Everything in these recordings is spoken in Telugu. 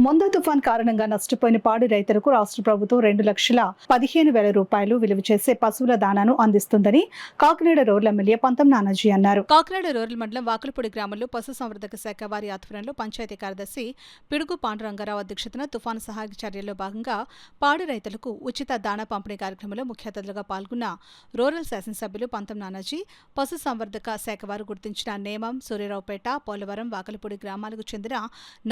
మొందా తుఫాన్ కారణంగా నష్టపోయిన పాడి రైతులకు రాష్ట్ర ప్రభుత్వం 2,15,000 రూపాయలు విలువ చేసే పశువుల దానాను అందిస్తుందని కాకినాడ రూరల్ ఎమ్మెల్యే పంతం నానాజీ అన్నారు. కాకినాడ రూరల్ మండలం వాకలపూడి గ్రామంలో పశుసంవర్ధక శాఖ వారి ఆధ్వర్యంలో పంచాయతీ కార్యదర్శి పిడుగు పాండురంగారావు అధ్యక్షతన తుఫాను సహాయక చర్యల్లో భాగంగా పాడి రైతులకు ఉచిత దాణా పంపిణీ కార్యక్రమంలో ముఖ్య అతిథులుగా పాల్గొన్న రూరల్ శాసనసభ్యులు పంతం నానాజీ పశుసంవర్ధక శాఖ వారు గుర్తించిన నేమం, సూర్యరావుపేట, పోలవరం, వాకలపూడి గ్రామాలకు చెందిన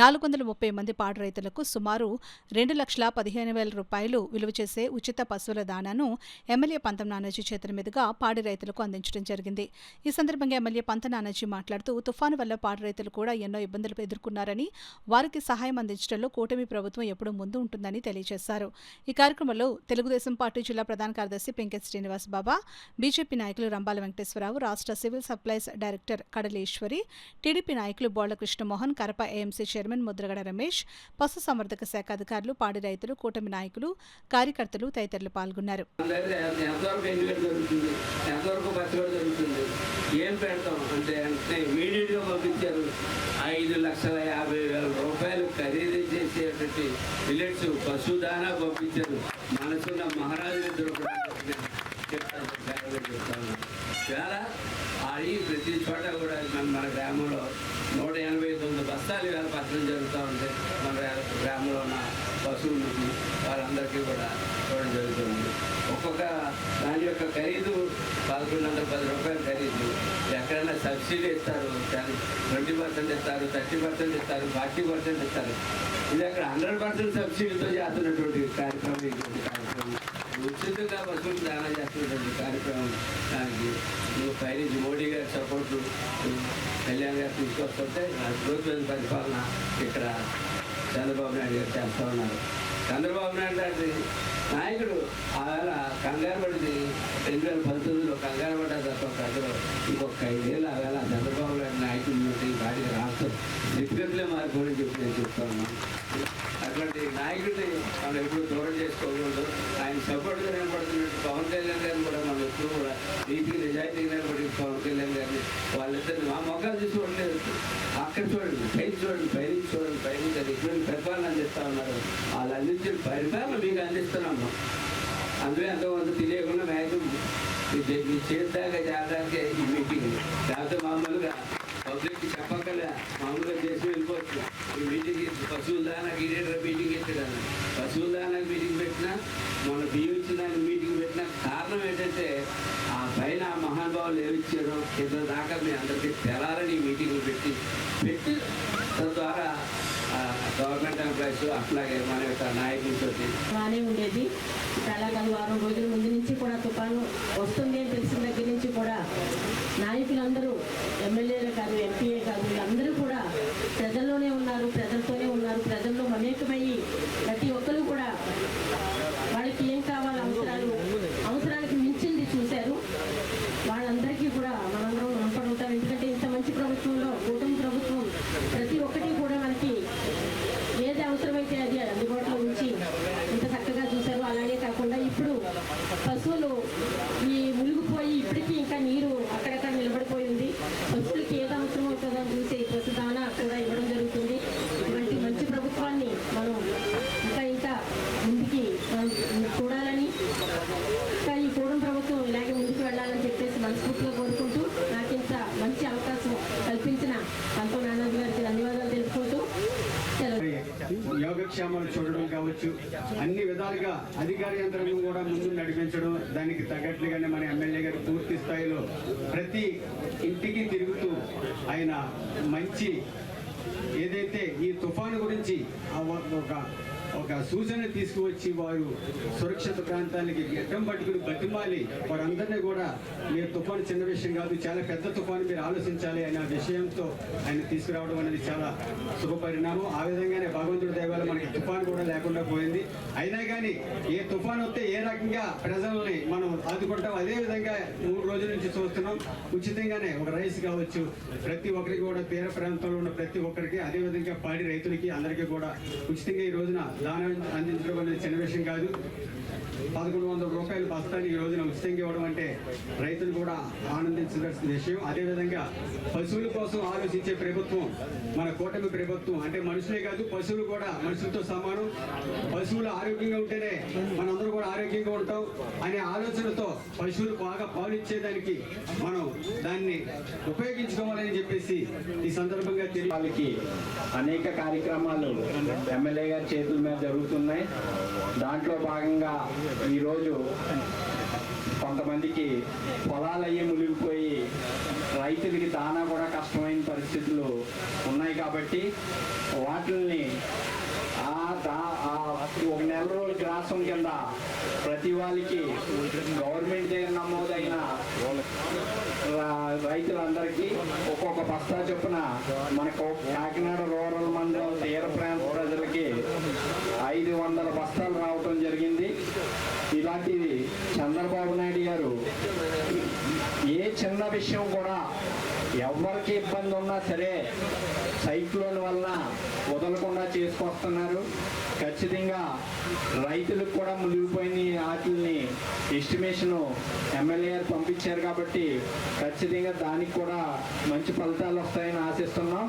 430 మంది పాడి రైతులకు సుమారు 2,15,000 రూపాయలు విలువ చేసే ఉచిత పశువుల దానాను ఎమ్మెల్యే పంతం నానాజీ చేతుల మీదుగా పాడి రైతులకు అందించడం జరిగింది. ఈ సందర్భంగా ఎమ్మెల్యే పంతం నానాజీ మాట్లాడుతూ తుఫాను వల్ల పాడి రైతులు కూడా ఎన్నో ఇబ్బందులు ఎదుర్కొన్నారని, వారికి సహాయం అందించడంలో కూటమి ప్రభుత్వం ఎప్పుడూ ముందు ఉంటుందని తెలియజేశారు. ఈ కార్యక్రమంలో తెలుగుదేశం పార్టీ జిల్లా ప్రధాన కార్యదర్శి పెంకెత్ శ్రీనివాస్ బాబా, బీజేపీ నాయకులు రంబాల వెంకటేశ్వరరావు, రాష్ట్ర సివిల్ సప్లైస్ డైరెక్టర్ కడలేశ్వరి, టీడీపీ నాయకులు బోళ్ల కృష్ణమోహన్, కరప ఏఎంసీ చైర్మన్ ముద్రగడ రమేష్, పశుసంవర్ధక శాఖ అధికారులు, పాడి రైతులు, కూటమి నాయకులు, కార్యకర్తలు తదితరులు పాల్గొన్నారు. ఏం పెడతాం అంటే ఇమీడియట్గా పంపించారు. 5,50,000 రూపాయలు ఖరీదు చేసేటువంటి మిల్లెట్స్ పశుదానా పంపించారు. మనసున్న మహారాజు చెప్తాను చాలా అది ప్రతి చోట కూడా మన గ్రామంలో 189 బస్తాలు వేల పత్రం జరుగుతూ ఉంటే మన గ్రామంలో ఉన్న పశువులు వాళ్ళందరికీ కూడా ఇవ్వడం జరుగుతుంది. ఒక్కొక్క దాని యొక్క ఖరీదు 1,110 రూపాయలు ఖరీదు. ఎక్కడైనా సబ్సిడీ ఇస్తారు, 20% ఇస్తారు, 30% ఇస్తారు, 40% ఇస్తారు. ఇది అక్కడ 100% సబ్సిడీతో చేస్తున్నటువంటి కార్యక్రమం. ఇటువంటి కార్యక్రమం ఉచితంగా పశువులు దానా చేస్తున్నటువంటి కార్యక్రమం. దానికి పైనుంచి మోడీ గారి సపోర్టు, కళ్యాణ్ గారు తీసుకొస్తుంటే ప్రభుత్వ పరిపాలన ఇక్కడ చంద్రబాబు నాయుడు గారు చేస్తూ ఉన్నారు. చంద్రబాబు నాయుడు గారి నాయకుడు ఆవేళ కంగారు పడింది. 2019లో కంగారు పడ్డా తప్ప ప్రజలు ఇంకొక 5 ఏళ్ళు ఆవేళ చంద్రబాబు నాయుడు నాయకుడు వాటికి రాష్ట్రం స్థితిగతులే మారిపోవని చెప్పి నేను చెప్తా ఉన్నాను. అటువంటి నాయకుడిని మనం ఎప్పుడు దూరం చేసుకోకూడదు. ఆయన సపోర్ట్గా నిలబడుతున్నట్టు పవన్ కళ్యాణ్ గారిని కూడా మనం ఎప్పుడు కూడా నీతికి నిజాయితీగా నిలబడి పవన్ కళ్యాణ్ గారిని వాళ్ళిద్దరిని మా మొక్కలు తీసుకోవట్లేదు. అక్కడ చూడండి, పైకి చూడండి, పైనుంచి చూడండి, పైనుంచి అది ఎటువంటి పరిపాలన అందిస్తూ ఉన్నారు. వాళ్ళు అందించిన పరిపాలన మీకు అందిస్తున్నాము. అందుకే ఎంతోమంది తెలియకుండా మ్యాక్సిమం మీ చేద్దాకా చేయడానికే ఈ మీటింగ్. లేకపోతే మామూలుగా పబ్లిక్కి చెప్పక్కలే మామూలుగా చేసి వెళ్ళిపోవచ్చు. ఈ మీటింగ్ పశువుల దానాకి ఇదేంటే మీటింగ్ పెట్టాను. పశువుల దానాకి మీటింగ్ పెట్టినా, మన బియ్యం ఇచ్చడానికి మీటింగ్ పెట్టిన కారణం ఏంటంటే ఆ పైన ఆ మహానుభావులు ఏమిచ్చారో కింద దాకా మీ అందరికీ తెలాలని మీటింగ్లు పెట్టి తద్వారా గవర్నమెంట్ ఎంప్లాయీస్ అట్లాగే మన యొక్క నాయకులతో బాగానే ఉండేది. చాలా కాలం వారం రోజుల ముందు నుంచి కూడా తుఫాను వస్తుంది అని తెలిసిన దగ్గర నుంచి కూడా నాయకులందరూ, ఎమ్మెల్యేలే కాదు, ఎంపీఏ కాదు, వీళ్ళందరూ కూడా ప్రజల్లోనే ఉన్నారు, ప్రజలతోనే ఉన్నారు. ప్రజల్లో మమేకమయ్యి ప్రతి ఒక్కరు కూడా వాళ్ళకి ఏం కావాలి, అవసరానికి మించింది చూశారు. వాళ్ళందరికీ కూడా మనందరం రుణపడి ఉంటాం. ఎందుకంటే ఇంత మంచి ప్రభుత్వంలో, కూటమి ప్రభుత్వం ప్రతి ఒక్కటి కూడా మనకి ఏది అవసరమైతే అది అందుబాటులో ఉంచి ఇంత చక్కగా చూశారు. అలాగే కాకుండా ఇప్పుడు పశువులు ఈ మునిగిపోయి ఇప్పటికీ ఇంకా నీరు అక్కడక్కడ నిలబడిపోయి ఉంది. పశువులకి ఏది అవసరం అవుతుందో చూసి పశు దానా కూడా ఇవ్వడం జరుగుతుంది. ఇటువంటి మంచి ప్రభుత్వాన్ని మనం ఇంకా ముందుకి చూడాలని, ఇంకా ఈ కూడం ప్రభుత్వం ఇలాగే ముందుకు వెళ్ళాలని చెప్పేసి మనస్ఫూర్తిగా కోరుకుంటూ, నాకు ఇంత మంచి అవకాశం కల్పించిన పంతం నానాజీ గారికి ధన్యవాదాలు తెలుపుకుంటూ యోగక్షేమాలు చూడడం కావచ్చు, అన్ని విధాలుగా అధికార యంత్రాంగం కూడా ముందు నడిపించడం, దానికి తగ్గట్లుగానే మన ఎమ్మెల్యే గారు పూర్తి స్థాయిలో ప్రతి ఇంటికి తిరుగుతూ ఆయన మంచి ఏదైతే ఈ తుఫాను గురించి ఒక సూచన తీసుకువచ్చి వారు సురక్షిత ప్రాంతానికి గడ్డం పట్టుకుని బతిమాలి వారందరినీ కూడా మీరు తుఫాను చిన్న విషయం కాదు, చాలా పెద్ద తుఫాను మీరు ఆలోచించాలి అనే విషయంతో ఆయన తీసుకురావడం అనేది చాలా శుభ పరిణామం. ఆ విధంగానే భగవంతుడి దయ వల్ల మనకి తుఫాన్ కూడా లేకుండా పోయింది. అయినా కానీ ఏ తుఫాన్ వస్తే ఏ రకంగా ప్రజల్ని మనం ఆదుకుంటాం, అదే విధంగా 3 రోజుల నుంచి చూస్తున్నాం. ఉచితంగానే ఒక రైస్ కావచ్చు ప్రతి ఒక్కరికి కూడా, తీర ప్రాంతంలో ఉన్న ప్రతి ఒక్కరికి, అదేవిధంగా పాడి రైతులకి అందరికీ కూడా ఉచితంగా ఈ రోజున దానం అందించడం అనేది చిన్న విషయం కాదు. 1100 రూపాయలు బస్తాన్ని ఈ రోజున ఉచితంగా ఇవ్వడం అంటే రైతులు కూడా ఆనందించాల్సిన విషయం. అదేవిధంగా పశువుల కోసం ఆలోచించే ప్రభుత్వం మన కూటమి ప్రభుత్వం. అంటే మనుషులే కాదు, పశువులు కూడా మనుషులతో సమానం. పశువులు ఆరోగ్యంగా ఉంటేనే మనందరూ కూడా ఆరోగ్యంగా ఉంటాం అనే ఆలోచనతో పశువులు బాగా పాలు ఇచ్చేదానికి మనం దాన్ని ఉపయోగించుకోవాలని చెప్పేసి ఈ సందర్భంగా వాళ్ళకి అనేక కార్యక్రమాలు ఎమ్మెల్యే గారి చేతుల మీద జరుగుతున్నాయి. దాంట్లో భాగంగా ఈరోజు కొంతమందికి పొలాలు అయ్యి మునిగిపోయి రైతులకి దానా కూడా కష్టమైన పరిస్థితులు ఉన్నాయి. కాబట్టి వాటిని ఒక నెల రోజుల గ్రాసం కింద ప్రతి వాళ్ళకి గవర్నమెంట్ దగ్గర నమోదైన రైతులందరికీ ఒక్కొక్క బస్తా చొప్పున మనకు కాకినాడ రూరల్ మండలం తీర ప్రాంత ప్రజలకి 500 బస్తాలు రావటం జరిగింది. ఇలాంటిది చంద్రబాబు నాయుడు గారు ఏ చిన్న విషయం కూడా ఎవరికి ఇబ్బంది ఉన్నా సరే సైక్లోన్ వలన వదలకుండా చేసుకొస్తున్నారు. ఖచ్చితంగా రైతులకు కూడా మునిగిపోయిన వాటిని ఎస్టిమేషన్ ఎమ్మెల్యే గారు పంపించారు కాబట్టి ఖచ్చితంగా దానికి కూడా మంచి ఫలితాలు వస్తాయని ఆశిస్తున్నాం.